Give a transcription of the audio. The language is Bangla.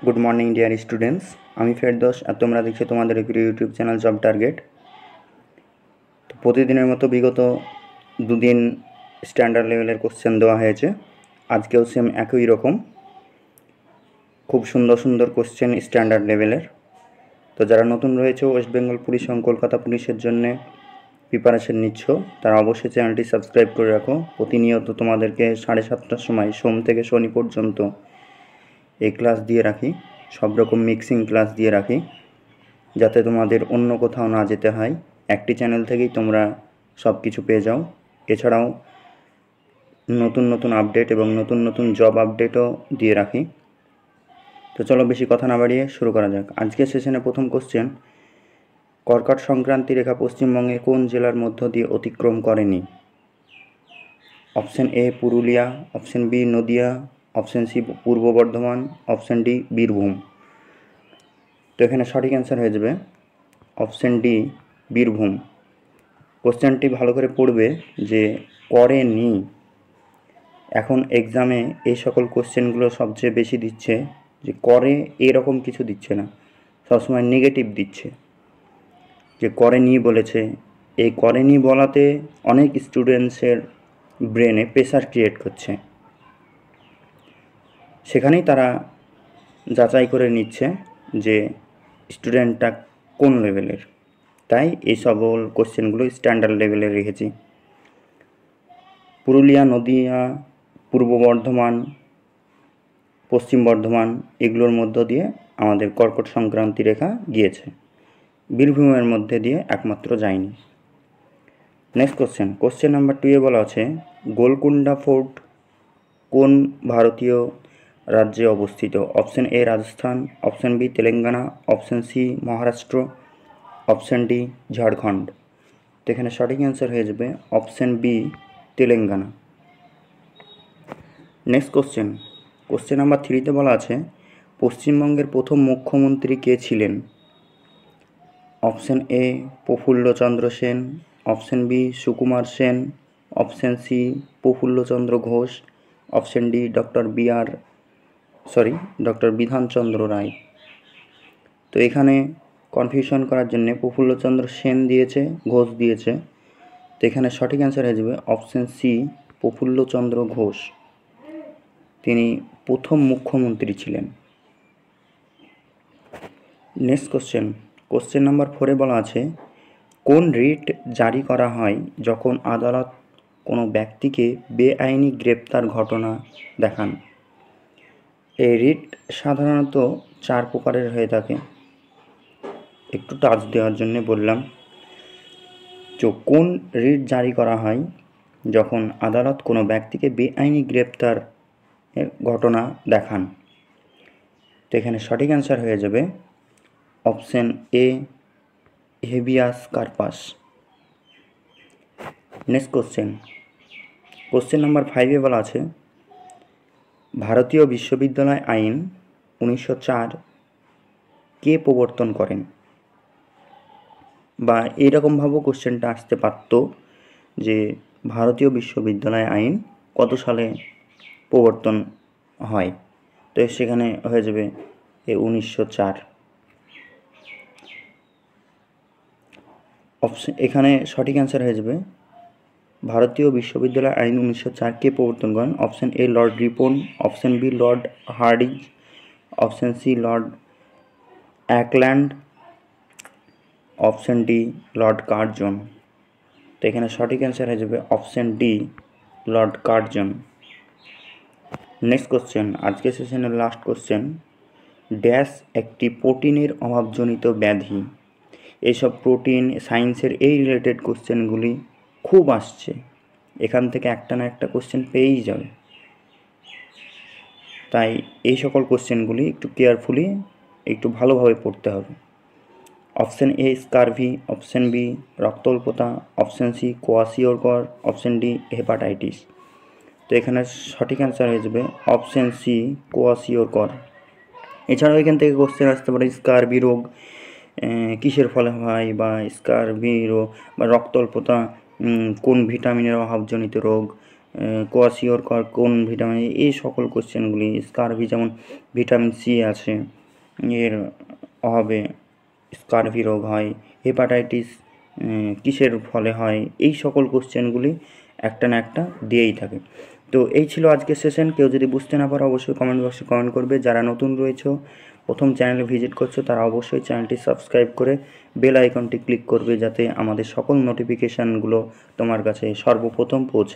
Good morning dear students. আমি ফেরদৌস আর তোমরা দেখছো তোমাদের প্রিয় ইউটিউব চ্যানেল জব টার্গেট। তো প্রতিদিনের মতো বিগত দুদিন স্ট্যান্ডার্ড লেভেলের কোশ্চেন দেওয়া হয়েছে, আজকেও সেম একই রকম খুব সুন্দর সুন্দর কোশ্চেন স্ট্যান্ডার্ড লেভেলের। তো যারা নতুন রয়েছে ওয়েস্ট বেঙ্গল পুলিশ এবং কলকাতা পুলিশের জন্য প্রিপারেশন নিচ্ছ তারা অবশ্যই চ্যানেলটি সাবস্ক্রাইব করে রাখো। প্রতিনিয়ত তোমাদেরকে 7:30টার সময় সোম থেকে শনি পর্যন্ত এই ক্লাস দিয়ে রাখি, সব রকম মিক্সিং ক্লাস দিয়ে রাখি, যাতে তোমাদের অন্য কোথাও না যেতে হয়, একটি চ্যানেল থেকেই তোমরা সব কিছু পেয়ে যাও। এছাড়াও নতুন নতুন আপডেট এবং নতুন নতুন জব আপডেটও দিয়ে রাখি। তো চলো বেশি কথা না বাড়িয়ে শুরু করা যাক। আজকের সেশনে প্রথম কোশ্চেন, কর্কট সংক্রান্তি রেখা পশ্চিমবঙ্গের কোন জেলার মধ্য দিয়ে অতিক্রম করেনি? Option A Purulia, option B Nadia, option C Purba Bardhaman, option D Birbhum. তো এখানে সঠিক অ্যান্সার হয়ে যাবে অপশন ডি বীরভূম। কোশ্চেনটি ভালো করে পড়বে যে করেনি। এখন এক্সামে এই সকল কোশ্চেনগুলো সবচেয়ে বেশি দিচ্ছে যে করে এরকম কিছু দিচ্ছে না, সবসময় নেগেটিভ দিচ্ছে যে করেনি বলেছে। এই করেনি বলাতে অনেক স্টুডেন্টসের ব্রেনে প্রেশার ক্রিয়েট করছে, সেখানেই তারা যাচাই করে নিচ্ছে যে স্টুডেন্টটা কোন লেভেলের। তাই এই সকল কোশ্চেনগুলো স্ট্যান্ডার্ড লেভেলে রেখেছি। পুরুলিয়া, নদিয়া, পূর্ব বর্ধমান, পশ্চিম বর্ধমান এগুলোর মধ্য দিয়ে আমাদের কর্কট সংক্রান্তি রেখা গিয়েছে, বীরভূমের মধ্যে দিয়ে একমাত্র যায়নি। নেক্সট কোশ্চেন নাম্বার 2 বলা আছে, গোলকুন্ডা ফোর্ট কোন ভারতীয় রাজ্যে অবস্থিত? Option A Rajasthan, option B Telangana, option C Maharashtra, option D Jharkhand. তো এখানে সঠিক অ্যান্সার হয়ে যাবে option B Telangana. Next question number 3 বলা আছে, পশ্চিমবঙ্গের প্রথম মুখ্যমন্ত্রী কে ছিলেন? Option A Prafulla Chandra Sen, option B Sukumar Sen, option C Prafulla Chandra Ghosh, option D doctor Bidhan Chandra Roy. তো এখানে কনফিউশন করার জন্য প্রফুল্লচন্দ্র সেন দিয়েছে, ঘোষ দিয়েছে। তো এখানে সঠিক অ্যান্সার হয়ে যাবে অপশন সি প্রফুল্লচন্দ্র ঘোষ। তিনি প্রথম মুখ্যমন্ত্রী ছিলেন। নেক্সট কোশ্চেন নাম্বার 4 বলা আছে, কোন রিট জারি করা হয় যখন আদালত কোনো ব্যক্তিকে বেআইনি গ্রেপ্তার ঘটনা দেখান? এই রিট সাধারণত 4 প্রকারের হয়ে থাকে, একটু টাচ দেওয়ার জন্য বললাম। তো কোন রিট জারি করা হয় যখন আদালত কোনো ব্যক্তিকে বেআইনি গ্রেপ্তার ঘটনা দেখান? তো এখানে সঠিক অ্যান্সার হয়ে যাবে অপশন এ হেবিয়াস কার্পাস। নেক্সট কোশ্চেন নাম্বার 5 বলা আছে, ভারতীয় বিশ্ববিদ্যালয় আইন 1904 কে প্রবর্তন করেন? বা এইরকমভাবেও কোশ্চেনটা আসতে পারত যে ভারতীয় বিশ্ববিদ্যালয় আইন কত সালে প্রবর্তন হয়? তো সেখানে হয়ে যাবে 1904। এখানে সঠিক অ্যান্সার হয়ে যাবে ভারতীয় বিশ্ববিদ্যালয় আইন 1904 কে প্রবর্তন করেন? Option A Lord Ripon, option B Lord Hardinge, option C Lord Auckland, option D Lord Curzon. তো এখানে সঠিক অ্যান্সার হয়ে যাবে option D Lord Curzon. Next আজকের সেশনের লাস্ট ড্যাশ একটি প্রোটিনের অভাবজনিত ব্যাধি। এইসব প্রোটিন সায়েন্সের এই রিলেটেড কোশ্চেনগুলি খুব আসছে, এখান থেকে একটা না একটা কোশ্চেন পেয়েই যাবে। তাই এই সকল কোশ্চেনগুলি একটু কেয়ারফুলি একটু ভালোভাবে পড়তে হবে। Option A scurvy, option B রক্তল্পতা, option C kwashiorkor, option D hepatitis. তো এখানে সঠিক অ্যান্সার হয়ে যাবে অপশন সি কোয়াশিওরকর। এছাড়াও এখান থেকে কোশ্চেন আসতে পারে স্কারভি রোগ কিসের ফলে হয়, বা স্কারভি রোগ বা রক্তল্পতা কোন ভিটামিনের অভাবজনিত রোগ, কোয়াশিওরকর কোন ভিটামিন, এই সকল কোশ্চেনগুলি। স্কারভি যেমন ভিটামিন সি আছে, এর অভাবে স্কারভি রোগ হয়, হেপাটাইটিস কিসের ফলে হয়, এই সকল কোশ্চেনগুলি একটা না একটা দিয়েই থাকে। তো এই ছিল আজকের সেশন। কেউ যদি বুঝতে না পারো অবশ্যই কমেন্ট বক্সে কমেন্ট করবে। যারা নতুন রয়েছে, প্রথম চ্যানেলে ভিজিট করছো, তারা অবশ্যই চ্যানেলটি সাবস্ক্রাইব করে বেল আইকনটি ক্লিক করবে, যাতে আমাদের সকল নোটিফিকেশানগুলো তোমার কাছে সর্বপ্রথম পৌঁছে।